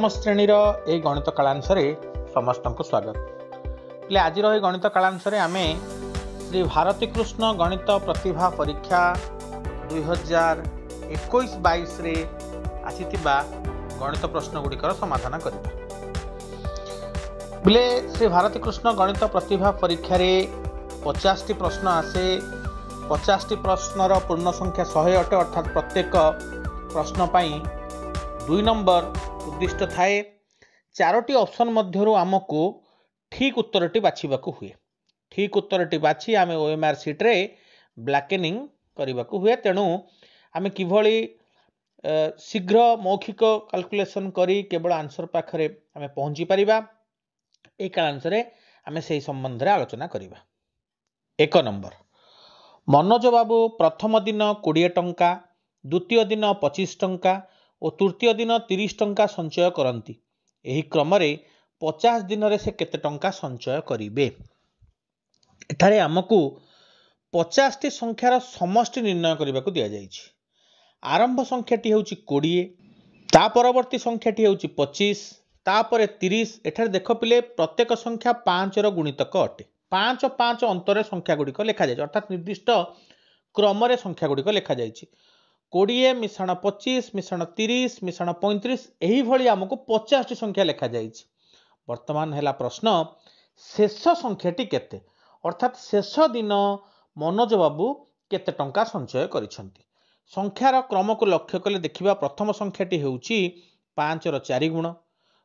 पंचम श्रेणी ए गणित कालांश समस्त को स्वागत। पे आज गणित कालांश आम श्री भारती कृष्ण गणित प्रतिभा परीक्षा 2021-22 आसीथिबा गणित प्रश्न गुड़िकर समाधान करिबा। बोले श्री भारती कृष्ण गणित प्रतिभा परीक्षा 50टी प्रश्न आसे। 50टी प्रश्नर पूर्ण संख्या 100 अटे, अर्थात प्रत्येक प्रश्न पाई 2 नंबर उद्दिष्ट थाए। 4टी ऑप्शन मध्यरु आमको ठीक उत्तरटी बाछिबाकू हुए। ठीक उत्तरटी बाछि आमे ओएमआर सीट रे ब्लैकेनिंग करिबाकू हुए। तेणु आमे किभली शीघ्र मौखिक कैलकुलेशन करी केवल आंसर पाखरे आमे पहुंची परिबा, ए कालांश रे आमे सेही संबंध रे आलोचना करिबा। 1 नंबर, मनोज बाबू प्रथम दिन 20 टंका, द्वितीय दिन 25 टंका और तृतीय दिन 30 टंका संचय करती। एही क्रम रे 50 दिन रे से केते टंका संचय करिवे। एठारे आमको 50 टी संख्यार समष्टि निर्णय करबाकू दिया जायछि। आरंभ संख्याटी होउछि 20, ता परवर्ती संख्याटी होउछि 25, तापरे 30। एठारे देख पिले प्रत्येक संख्या 5 रो गुणितक अटे। 5 5 अंतरे संख्या गुड़िक लेखा जायछि, अर्थात निर्दिष्ट क्रम रे संख्या गुड़िक लेखा जायछि। 20 मिश्रण 25 मिश्रण 30 मिश्रण 35 एही भली हमको 50 टी संख्या लेखा जायछि। वर्तमान हैला प्रश्न शेष संख्याटी केते, अर्थात शेष दिन मनोज बाबू केते टंका संचय करिसंती। संख्यार क्रम को लक्ष्य कले देखिबा, प्रथम संख्याटी हेउछि 5 रो 4 गुण,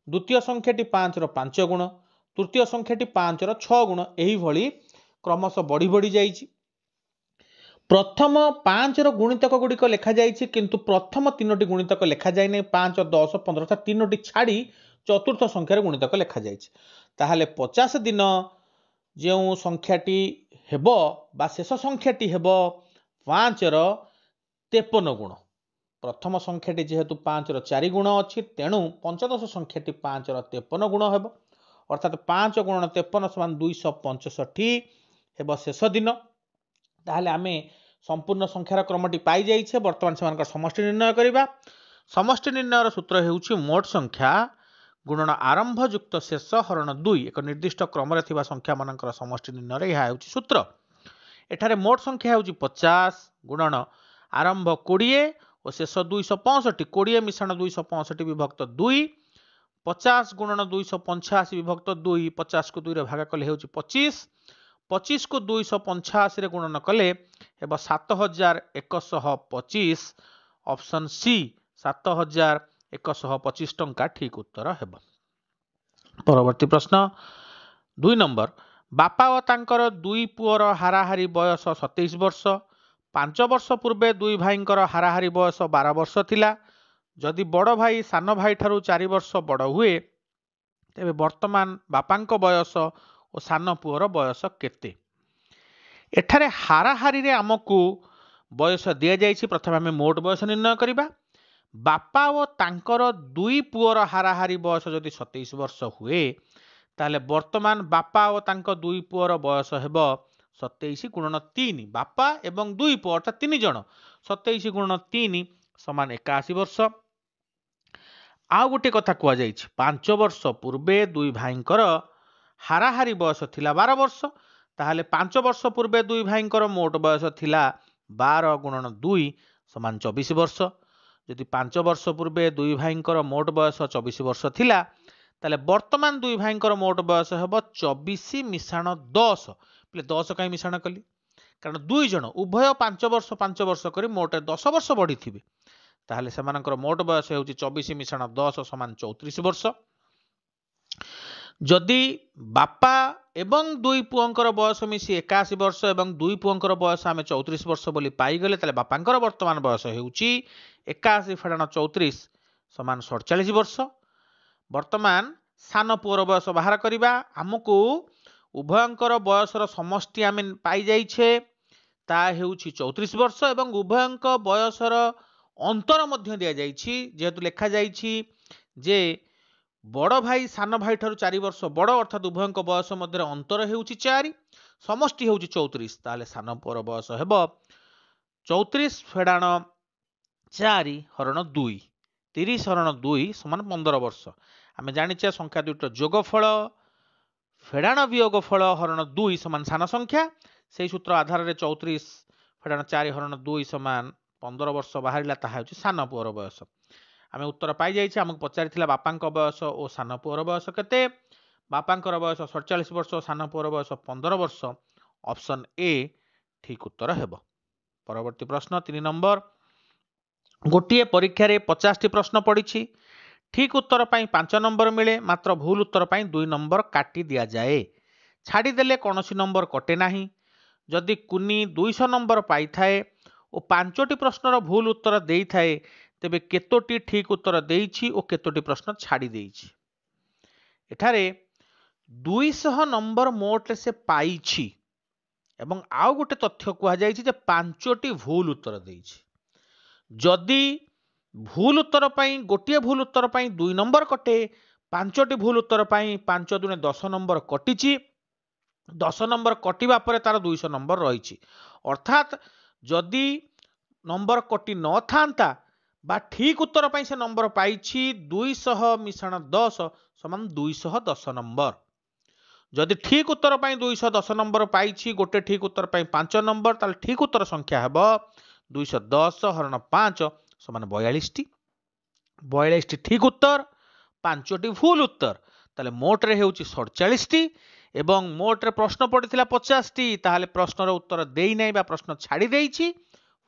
द्वितीय संख्याटी 5 रो 5 गुण, तृतीय संख्याटी 5 रो 6 गुण, एही भली क्रमशः बढ़ी बढ़ी जाइछि। प्रथम 5 रो गुणितक गुड़िक लेखा जाइछि, किंतु प्रथम 3टी गुणितक लेखा जाय नै। 5 10 15 था 3टी छाड़ी चतुर्थ संख्यार गुणितक लेखा जाइछि। ताहाले 50 दिन जेउ संख्याटी हेबो बा शेष संख्याटी हेबो 5 रो 53 गुण। प्रथम संख्याटी जेहेतु 5 रो 4 गुण अछि, तेणु पंचदश संख्याटी 5 रो 53 गुण हेबो, अर्थात 5 गुणन 53 समान 265 हेबो शेष दिन। ताहाले आमे संपूर्ण संख्यार क्रमटी पाई जाइछे। वर्तमान सेमानकर समष्टि निर्णय करिबा। समष्टि निर्णयर सूत्र हेउछि मोट संख्या गुणन आरंभ युक्त शेष हरण 2। एक निर्दिष्ट क्रम रे थिबा संख्या मानकर समष्टि निर्णय रे यहा हेउछि सूत्र। एठारे मोट संख्या हेउछि 50 गुणन आरंभ 20 और शेष 265। 20 मिश्रण 265 विभक्त 2, 50 गुणन 285 विभक्त 2, 50 को 2 रे भाग कले हेउछि 25, 25 को 285 रे गुणन कले हेबा 7125। ऑप्शन सी 7125 टंका ठीक उत्तर हेबा। परवर्ती प्रश्न 2 नंबर, बापा और तांकर दुई पुअर हाराहारी बयस 27 वर्ष। 5 वर्ष पूर्वे दुई भाईंकर हाराहारी बयस 12 वर्ष थिला। जदि बड़ भाई सान भाई ठारू 4 वर्ष बड़ हुए, तेबे वर्तमान बापांक बयस और सान पुअर बयस केते। एठारे हाराहारी रे आमको बयस दिया जाइछि। प्रथम आमे मोट बयस निर्णय करिबा। बापा और तांकर दुई पुअर हाराहारी बयस जदि 27 वर्ष हुए, ताले वर्तमान बापा और तांक दुई पुअर बयस हेबो 27 गुणन 3। बापा एवं दुई पुअ अर्थात 3 जण, 27 गुणन 3 समान 81 वर्ष। आ गोटे कथा कुआ जाइछि, 5 वर्ष पूर्वे दुई भाईंकर हाराहारी बयस थिला 12 वर्ष। ताहाले 5 वर्ष पूर्वे दुई भाईंकर मोट बयस थिला 12 गुणन 2 समान 24 वर्ष। यदि 5 वर्ष पूर्वे दुई भाईंकर मोट बयस 24 वर्ष थिला, ताले वर्तमान दुई भाईंकर मोट बयस हेबो 24 मिश्रण 10। पले 10 काई मिश्रण कली, कारण दुई जण उभय 5 वर्ष करी मोट 10 वर्ष बढ़ी थिबे। ताहाले सेमानकर मोट बयस हेउछि 24 मिश्रण 10 समान 34 वर्ष। जदि बापा एवं दुई पुअंकर बयस मिसी 81 वर्ष एवं दुई पुअंकर बयस आमे 34 वर्ष बोली पाई गले, ताले बापांकर वर्तमान बयस हेउछि 81 फेडाण 34 समान 47 वर्ष। वर्तमान सान पुअर बयस बाहर करिबा। हमकु उभयंकर बयसर समष्टि आमे पाई जाइछे, ता हेउछि 34 वर्ष एवं उभयंक बयसर अंतर मध्य दिया जाइछि। जेहेतु लेखा जाइछि जे बड़ भाई सान भाई ठारू 4 वर्ष बड़, अर्थात उभयंक बयस मध्य अंतर हेउछि 4, समष्टि हेउछि 34। ताले सान पुअर बयस हेबो 34 फेडाण 4 हरण 2, 30 ହରଣ 2 ସମାନ 15 ବର୍ଷ। ଆମେ ଜାଣିଛେ ସଂଖ୍ୟା ଦୁଇଟିର ଯୋଗଫଳ ଫେଡାଣ ବିୟୋଗଫଳ ହରଣ 2 ସମାନ ସାନ ସଂଖ୍ୟା। ସେହି ସୂତ୍ର ଆଧାରରେ 34 ଫେଡାଣ 4 ହରଣ 2 ସମାନ 15 ବର୍ଷ ବାହାରିଲା, ତାହା ହେଉଛି ସାନ ପୁଅର ବୟସ। ଆମେ ଉତ୍ତର ପାଇଯାଇଛେ। ଆମକୁ ପଚାରିଥିଲା ବାପାଙ୍କ ବୟସ ଓ ସାନ ପୁଅର ବୟସ କେତେ। ବାପାଙ୍କର ବୟସ 47 ବର୍ଷ, ସାନ ପୁଅର ବୟସ 15 ବର୍ଷ। ଅପସନ୍ ଏ ଠିକ୍ ଉତ୍ତର ହେବ। ପରବର୍ତ୍ତୀ ପ୍ରଶ୍ନ 3 ନମ୍ବର। ଗୋଟିଏ ପରୀକ୍ଷାରେ 50ଟି ପ୍ରଶ୍ନ ପଡ଼ିଛି। ଠିକ୍ ଉତ୍ତର ପାଇଁ 5 ନମ୍ବର ମିଳେ, ମାତ୍ର ଭୁଲ ଉତ୍ତର ପାଇଁ 2 ନମ୍ବର କାଟି ଦିଆଯାଏ। ଛାଡ଼ିଦେଲେ କୌଣସି ନମ୍ବର କଟେ ନାହିଁ। ଯଦି କୁନି 200 ନମ୍ବର ପାଇଥାଏ ଓ 5ଟି ପ୍ରଶ୍ନର ଭୁଲ ଉତ୍ତର ଦେଇଥାଏ, ତେବେ କେତୋଟି ଠିକ୍ ଉତ୍ତର ଦେଇଛି ଓ କେତୋଟି ପ୍ରଶ୍ନ ଛାଡ଼ି ଦେଇଛି। ଏଠାରେ 200 ନମ୍ବର ମୋଟରେ ସେ ପାଇଛି ଏବଂ ଆଉ ଗୋଟେ ତଥ୍ୟ କୁହାଯାଇଛି ଯେ 5ଟି ଭୁଲ ଉତ୍ତର ଦେଇଛି। ଯଦି ଭୁଲ ଉତ୍ତର ପାଇଁ ଗୋଟିଏ ଭୁଲ ଉତ୍ତର ପାଇଁ 2 ନମ୍ବର କଟେ, 5ଟି ଭୁଲ ଉତ୍ତର ପାଇଁ 5 ଦୁନେ 10 ନମ୍ବର କଟିଛି। 10 ନମ୍ବର କଟିବା ପରେ ତାର 200 ନମ୍ବର ରହିଛି। ଅର୍ଥାତ୍ ଯଦି ନମ୍ବର କଟି ନଥାନ୍ତା ବା ଠିକ୍ ଉତ୍ତର ପାଇଁ ସେ ନମ୍ବର ପାଇଛି 200 ମିଶାଣ 10 ସମାନ 210 ନମ୍ବର। ଯଦି ଠିକ୍ ଉତ୍ତର ପାଇଁ 210 ନମ୍ବର ପାଇଛି, ଗୋଟେ ଠିକ୍ ଉତ୍ତର ପାଇଁ 5 ନମ୍ବର, ତାହେଲେ ଠିକ୍ ଉତ୍ତର ସଂଖ୍ୟା ହେବ 210 ହରଣ 5 ସମାନ 42ଟି। 42ଟି ଠିକ୍ ଉତ୍ତର, 5ଟି ଭୁଲ ଉତ୍ତର, ତାହେଲେ ମୋଟରେ ହେଉଛି 47ଟି ଏବଂ ମୋଟରେ ପ୍ରଶ୍ନ ପଡ଼ିଥିଲା 50ଟି, ତାହେଲେ ପ୍ରଶ୍ନର ଉତ୍ତର ଦେଇନାହିଁ ବା ପ୍ରଶ୍ନ ଛାଡ଼ି ଦେଇଛି।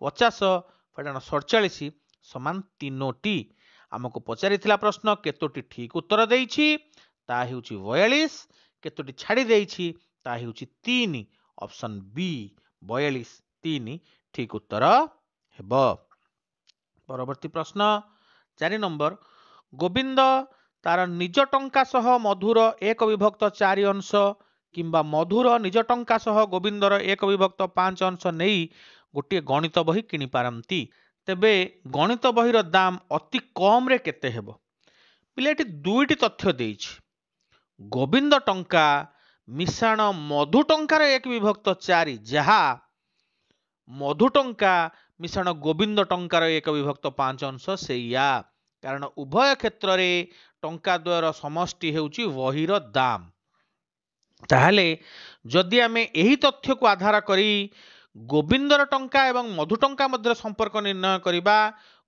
50 ଫେଡାଣ 47 ସମାନ 3ଟି। ଆମକୁ ପଚାରିଥିଲା ପ୍ରଶ୍ନ କେତୋଟି ଠିକ୍ ଉତ୍ତର ଦେଇଛି, ତାହା ହେଉଛି 42। କେତୋଟି ଛାଡ଼ି ଦେଇଛି, ତାହା ହେଉଛି 3। ଅପସନ୍ ବି 42 3 ଠିକ୍ ଉତ୍ତର ହେବ। ପରବର୍ତ୍ତୀ ପ୍ରଶ୍ନ 4 ନମ୍ବର। ଗୋବିନ୍ଦ ତାର ନିଜ ଟଙ୍କା ସହ ମଧୁର 1/4 ଅଂଶ କିମ୍ବା ମଧୁର ନିଜ ଟଙ୍କା ସହ ଗୋବିନ୍ଦର 1/5 ଅଂଶ ନେଇ ଗୋଟିଏ ଗଣିତ ବହି କିଣିପାରନ୍ତି। ତେବେ ଗଣିତ ବହିର ଦାମ ଅତି କମରେ କେତେ ହେବ? ପିଲାଟି 2ଟି ତଥ୍ୟ ଦେଇଛି। ଗୋବିନ୍ଦ ଟଙ୍କା ମିଶାଣ ମଧୁ ଟଙ୍କାର 1/4, ଯାହା ମଧୁ ଟଙ୍କା ମିଶାଣ ଗୋବିନ୍ଦ ଟଙ୍କାର 1/5 ଅଂଶ ସେଇଆ। କାରଣ ଉଭୟ କ୍ଷେତ୍ରରେ ଟଙ୍କା ଦ୍ୱୟର ସମଷ୍ଟି ହେଉଛି ବହିର ଦାମ। ତାହେଲେ ଯଦି ଆମେ ଏହି ତଥ୍ୟକୁ ଆଧାର କରି ଗୋବିନ୍ଦର ଟଙ୍କା ଏବଂ ମଧୁ ଟଙ୍କା ମଧ୍ୟରେ ସମ୍ପର୍କ ନିର୍ଣ୍ଣୟ କରିବା,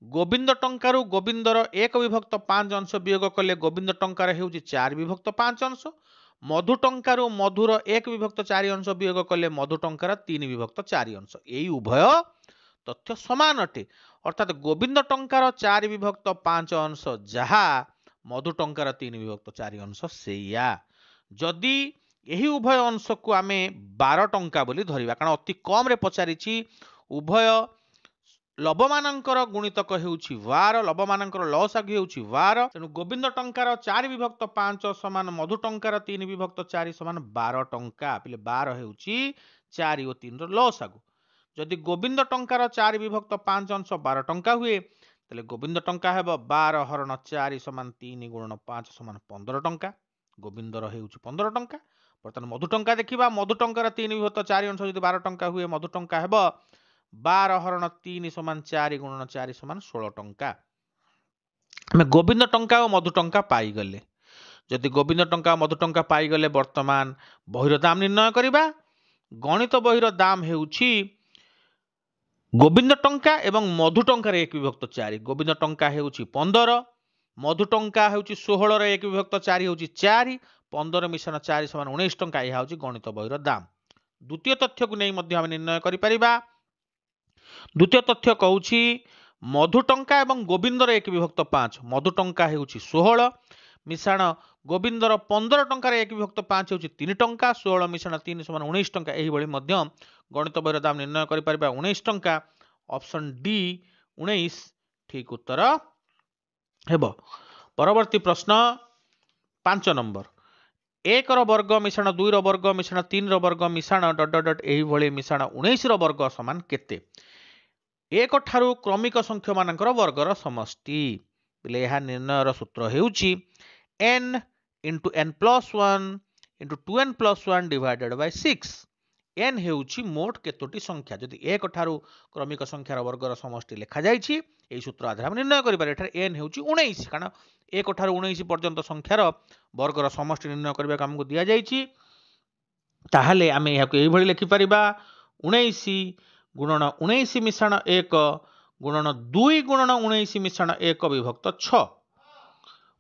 ଗୋବିନ୍ଦ ଟଙ୍କାରୁ ଗୋବିନ୍ଦର 1/5 ଅଂଶ ବିୟୋଗ କଲେ ଗୋବିନ୍ଦ ଟଙ୍କାର ହେଉଛି 4/5 ଅଂଶ। ମଧୁ ଟଙ୍କାରୁ ମଧୁର 1/4 ଅଂଶ ବିୟୋଗ କଲେ ମଧୁ ଟଙ୍କାର 3/4 ଅଂଶ। ଏହି ଉଭୟ ତଥ୍ୟ ସମାନ ଅଟେ। ଅର୍ଥାତ୍ ଗୋବିନ୍ଦ ଟଙ୍କାର 4/5 ଅଂଶ ଯାହା ମଧୁ ଟଙ୍କାର 3/4 ଅଂଶ ସେଇଆ। ଯଦି ଏହି ଉଭୟ ଅଂଶକୁ ଆମେ 12 ଟଙ୍କା ବୋଲି ଧରିବା, କାରଣ ଅତି କମରେ ପଚାରିଛି, ଉଭୟ ଲବମାନଙ୍କର ଗୁଣିତକ ହେଉଛି 12, ଲବମାନଙ୍କର ଲସାଗୁ ହେଉଛି 12, ତେଣୁ ଗୋବିନ୍ଦ ଟଙ୍କାର 4/5 ସମାନ ମଧୁ ଟଙ୍କାର 3/4 ସମାନ 12 ଟଙ୍କା। ପିଲେ 12 ହେଉଛି 4 ଓ 3ର ଲସାଗୁ। ଯଦି ଗୋବିନ୍ଦ ଟଙ୍କାର 4/5 ଅଂଶ 12 ଟଙ୍କା ହୁଏ, ତାହେଲେ ଗୋବିନ୍ଦ ଟଙ୍କା ହେବ 12 ହରଣ 4 ସମାନ 3 ଗୁଣନ 5 ସମାନ 15 ଟଙ୍କା। ଗୋବିନ୍ଦର ହେଉଛି 15 ଟଙ୍କା। ବର୍ତ୍ତମାନ ମଧୁ ଟଙ୍କା ଦେଖିବା। ମଧୁ ଟଙ୍କାର 3/4 ଅଂଶ ଯଦି 12 ଟଙ୍କା ହୁଏ, ମଧୁ ଟଙ୍କା ହେବ 12 ହରଣ 3 ସମାନ 4 ଗୁଣନ 4 ସମାନ 16 ଟଙ୍କା। ଆମେ ଗୋବିନ୍ଦ ଟଙ୍କା ଓ ମଧୁ ଟଙ୍କା ପାଇଗଲେ। ଯଦି ଗୋବିନ୍ଦ ଟଙ୍କା ଓ ମଧୁ ଟଙ୍କା ପାଇଗଲେ, ବର୍ତ୍ତମାନ ବହିର ଦାମ ନିର୍ଣ୍ଣୟ କରିବା। ଗଣିତ ବହିର ଦାମ ହେଉଛି ଗୋବିନ୍ଦ ଟଙ୍କା ଏବଂ ମଧୁ ଟଙ୍କାର 1/4। ଗୋବିନ୍ଦ ଟଙ୍କା ହେଉଛି 15, ମଧୁ ଟଙ୍କା ହେଉଛି 16ର 1/4 ହେଉଛି 4, 15 ମିଶାଣ 4 ସମାନ 19 ଟଙ୍କା। ଏହା ହେଉଛି ଗଣିତ ବହିର ଦାମ। ଦ୍ୱିତୀୟ ତଥ୍ୟକୁ ନେଇ ମଧ୍ୟ ଆମେ ନିର୍ଣ୍ଣୟ କରିପାରିବା। ଦ୍ୱିତୀୟ ତଥ୍ୟ କହୁଛି ମଧୁ ଟଙ୍କା ଏବଂ ଗୋବିନ୍ଦର 1/5। ମଧୁ ଟଙ୍କା ହେଉଛି 16 ମିଶାଣ ଗୋବିନ୍ଦର 15 ଟଙ୍କାର 1/5 ହେଉଛି 3 ଟଙ୍କା। 16 ମିଶାଣ 3 ସମାନ 19 ଟଙ୍କା। ଏହିଭଳି ମଧ୍ୟ ଗଣିତ ବହିର ଦାମ ନିର୍ଣ୍ଣୟ କରିପାରିବା 19 ଟଙ୍କା। ଅପସନ୍ ଡି 19 ଠିକ୍ ଉତ୍ତର ହେବ। ପରବର୍ତ୍ତୀ ପ୍ରଶ୍ନ 5 ନମ୍ବର। 1ର ବର୍ଗ ମିଶାଣ 2ର ବର୍ଗ ମିଶାଣ 3ର ବର୍ଗ ମିଶାଣ ... ଏହିଭଳି ମିଶାଣ 19ର ବର୍ଗ ସମାନ କେତେ? 1 ଠାରୁ କ୍ରମିକ ସଂଖ୍ୟାମାନଙ୍କର ବର୍ଗର ସମଷ୍ଟି। ଏହା ନିର୍ଣ୍ଣୟର ସୂତ୍ର ହେଉଛି n × n+1 × 2n+1 / 6। n हेउछि मोट केतोटी संख्या जदि एक ठारू क्रमिक संख्यार वर्गर समष्टि लिखा जाइछि एही सूत्र आधार हम निर्णय करि पारे एठार n हेउछि 19 कारण एक ठारू 19 पर्यंत संख्यार वर्गर समष्टि निर्णय करबा हमकु दिया जाइछि ताहले आमे याकु एही भଳି लिखि परिबा 19 गुणन 19 मिश्रण 1 गुणन 2 गुणन 19 मिश्रण 1 विभक्त 6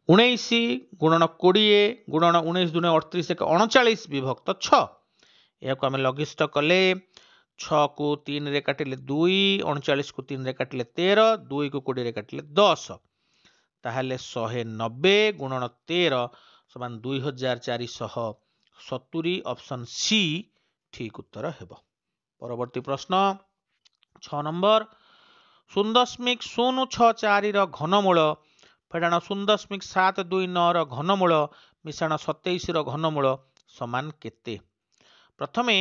19 गुणन 20 गुणन 19 दुने 38 एक 39 विभक्त 6 याकु आमे लघिष्ठ कले 6 को 3 रे काटिले 2 39 को 3 रे काटिले 13 2 को 20 रे काटिले 10 ताहले 190 गुणन 13 समान 2470 ऑप्शन सी ठीक उत्तर हेबो। परवर्ती प्रश्न 6 नंबर 0.064 ର ଘନମୂଳ ଫେଡାଣ 0.729 ର ଘନମୂଳ ମିଶାଣ 27 ର ଘନମୂଳ ସମାନ କେତେ? ପ୍ରଥମେ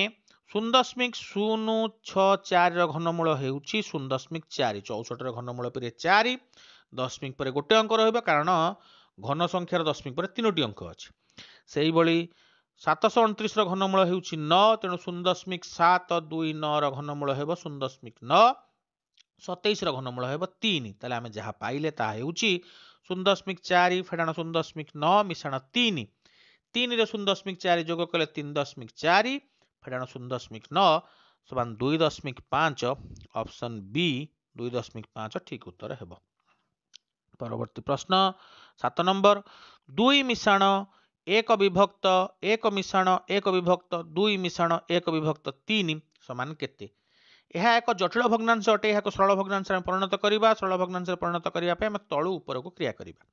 0.064 ର ଘନମୂଳ ହେଉଛି 0.4 64 ର ଘନମୂଳ ପରେ 4 ଦଶମିକ ପରେ ଗୋଟେ ଅଙ୍କ ରହିବ କାରଣ ଘନ ସଂଖ୍ୟାର ଦଶମିକ ପରେ ତିନୋଟି ଅଙ୍କ ଅଛି। ସେଇଭଳି 729 ର ଘନମୂଳ ହେଉଛି 9 ତେଣୁ 0.729 ର ଘନମୂଳ ହେବ 0.9 27 ର ଘନମୂଳ ହେବ 3 ତାହେଲେ ଆମେ ଯାହା ପାଇଲେ ତାହା ହେଉଛି 0.4 ଫେଡାଣ 0.9 ମିଶାଣ 3 3 ରେ 0.4 ଯୋଗ କଲେ 3.4 ଫେଡାଣ 0.9 ସମାନ 2.5 ऑप्शन बी 2.5 ठीक उत्तर हेबो। परवर्ती प्रश्न 7 नंबर 2 मिशाण 1 विभक्त 1 मिशाण 1 विभक्त 2 मिशाण 1 विभक्त 3 समान केते? यह एक जटिल भग्नांश अटे यह सरल भग्नांश में परिणत करवा सरल भग्नांश परिणत करने तलू ऊपर को क्रिया करवा।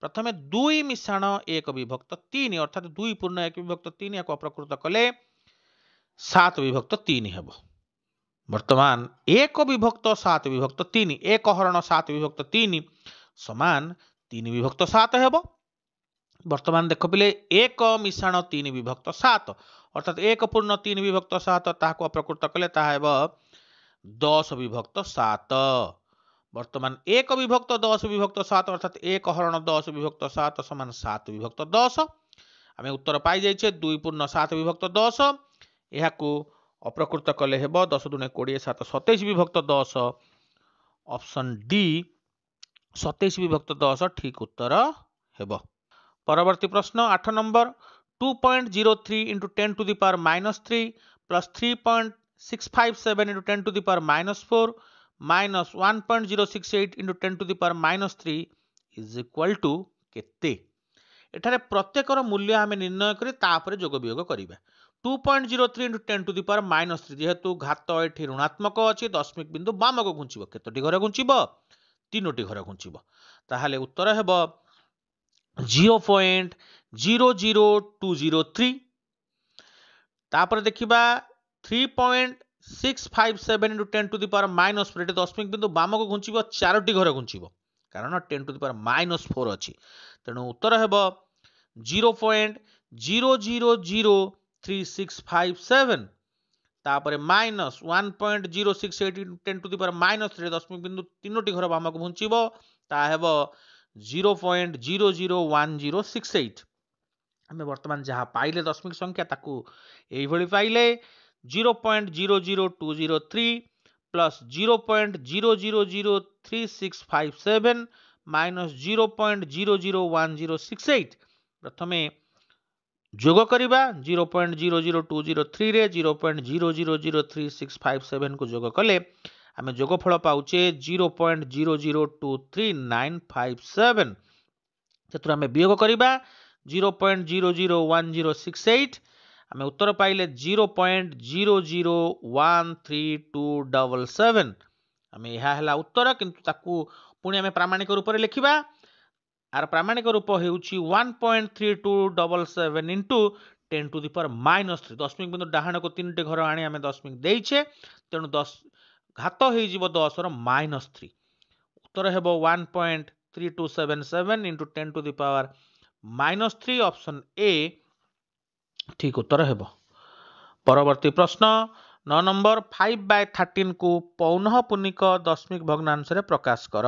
प्रथम 2 मिशाण 1 विभक्त 3 अर्थात 2 पूर्ण 1 विभक्त 3 या अप्रकृत कले 7 विभक्त 3 हेब। वर्तमान 1 विभक्त 7 विभक्त 3 1 हरण 7 विभक्त 3 समान 3 विभक्त 7 हेब। वर्तमान देख पिले 1 मिशाण 3 विभक्त 7 अर्थात 1 पूर्ण 3 विभक्त 7 ताको अप्रकृत कले ताहा हेब 10 विभक्त 7। वर्तमान 1 विभक्त 10 विभक्त 7 अर्थात 1 हरण 10 विभक्त 7 समान 7 विभक्त 10 आम उत्तर पाई जाइए 2 पूर्ण 7 विभक्त 10 यह अप्रकृत कले हेब 10 दुने 20 7 27 विभक्त 10 ऑप्शन डी 27 विभक्त 10 ठीक उत्तर हेब। परवर्ती प्रश्न 8 number 2.03 into 10 to the power -3 plus 3.657 into 10 to the power -4 minus 1.068 into 10 to the power -3 is equal to केते? एठारे प्रत्येकर मूल्य आमे निर्णय करी तापरे जोग वियोग करिबा। 2.03 into 10 to the power -3 जेहेतु घात एठी ऋणात्मक अछि दशमिक बिंदु बामक घुंचिबो केतोटी घर घुंचिबो तीनोटी घर घुंचिबो ताहाले उत्तर हेबो 0.00203 तापर देखिबा 3.657 into 10 to the power -4 eighty दशमिक बिंदु बामक घुंचिबो चारोटी घर घुंचिबो कारण 10 to the power -4 अछि तेणु उत्तर हेबो 0.000367 तापर minus 1.068 into 10 to the power -3 दशमिक बिंदु तीनोटी घर बामक घुंचिबो ता हेबो 0.001068 हमें वर्तमान जहाँ पाइले दशमिक संख्या ताकू एही भली पाइले 0.00203 प्लस 0.000367 माइनस 0.001068 प्रथमे जोग करिबा 0.00203 रे 0.000367 को जोग कले आमे जोगफल पाउचे 0.002397 सेतु आमे वियोग करिबा 0.001068 आमे उत्तर पाइले 0.001327 आमे यहा हला उत्तर किंतु ताकू पुणी आमे प्रामाणिक रूप रे लिखिबा आर प्रामाणिक रूप हेउची 1.3277 into 10 to the power -3 दशमिक बिंदु डाहाण को 3 टे घर आनी आमे दशमिक देइछे तेणु 10 घात हो जीवो 10 रो -3 उत्तर हेबो 1.3277 into 10 to the power -3 option A ठीक उत्तर हेबो। परवर्ती प्रश्न 9 नंबर 5/13 को पौनःपुनिक दशमिक भग्नांश रे प्रकाश कर।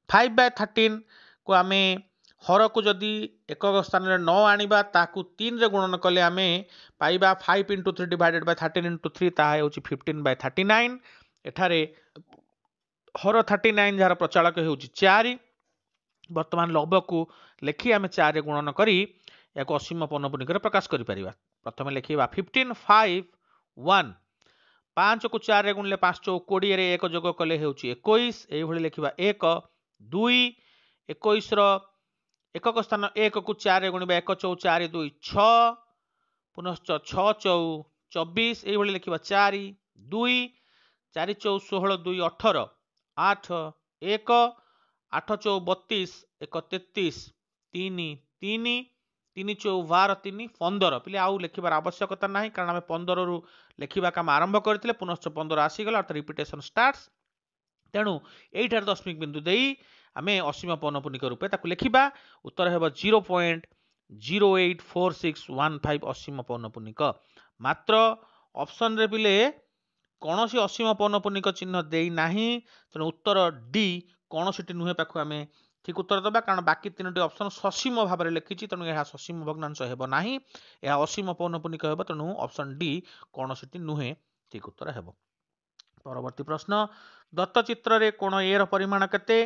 5/13 को आमे हर को जदि एक स्थान में न आनिबा ताकू 3 रे गुणन कले आमे पाइबा 5 into 3 divided by 13 into 3 ताहा होची 15 by 39 एठारे हर 39 जार प्रचालक होची 4 वर्तमान लव को लेखि आमे 4 रे गुणन करी याको असीम पौनपुनिक रे प्रकाश करि परिबा प्रथमे लेखिबा 15 5 1 5 को 4 रे गुणले 5 चौ 20 रे 1 जोग कले होची 21 एई भली लेखिबा 1 2 21 रो एकक स्थान 1 को 4 रे गुणिबा 1 चौ 4 2 6 पुनश्च 6 चौ 24 एई भली लेखिबा 4 2 4 चौ 16 2 18 8 1 8 चौ 32 1 33 3 3 3 चौ 12 3 15 पिले आउ लेखिबार आवश्यकता नाही कारण आमे 15 रु लेखिबा काम आरंभ करथिले पुनश्च 15 आसी गेला अर्थात रिपीटेशन स्टार्ट्स तेणु एठार दशमिक बिंदु देई आमे असीम पौनपुनिक रूपे ताकू लेखिबा उत्तर हेबो 0.084615 असीम पौनपुनिक मात्र ऑप्शन रे पिले कौनसी असीम पौनपुनिक चिन्ह देई नाही तेणु उत्तर डी कौनसीटी नुहे पाखु आमे ठीक उत्तर दबा कारण बाकी 3टी ऑप्शन ससीम भाव में लिखिछि तेणु यह ससीम भग्नांश हेबो नाही यह असीम पौनपुनिक हेबो तेणु ऑप्शन डी कौनसीटी नुहे ठीक उत्तर हेबो। परवर्ती प्रश्न दत्त चित्र रे कोण ए रो परिमाण केते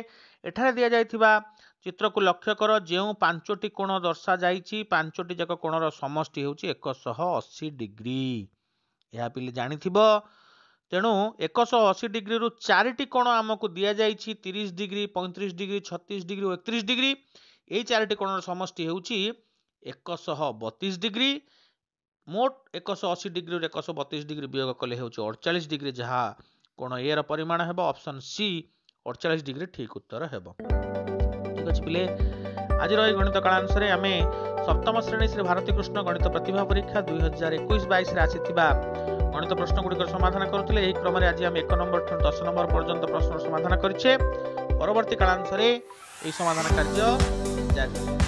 एठारे दिया जायथिबा चित्र को लक्ष्य कर जेउ 5टी कोण दर्शा जायछि 5टी जक कोण रो समष्टि हेउछि 180 डिग्री यह पिले जानिथिबो तेणु 180 डिग्री रु 4टी कोण आमको दिया जायछि 30 डिग्री 35 डिग्री 36 डिग्री और 31 डिग्री एई 4टी कोण रो समष्टि हेउछि 132 डिग्री मोट 180 डिग्री 132 डिग्री वियोग कले हेउछि 48 डिग्री जहा कोण ए रो परिमाण हेबो ऑप्शन सी 48 डिग्री ठीक उत्तर हेबो। ठीक अछि पिले आज रही गणित कलांश रे आमे सप्तम श्रेणी श्री भारती कृष्ण गणित प्रतिभा परीक्षा 2021-22 रे आसीथिबा गणित प्रश्न गुड़िक समाधान करुले यही क्रम आज आम 1 नंबर 10 नंबर पर्यंत प्रश्न समाधान करिछे परवर्ती कालांश रे एई समाधान कार्य जारी।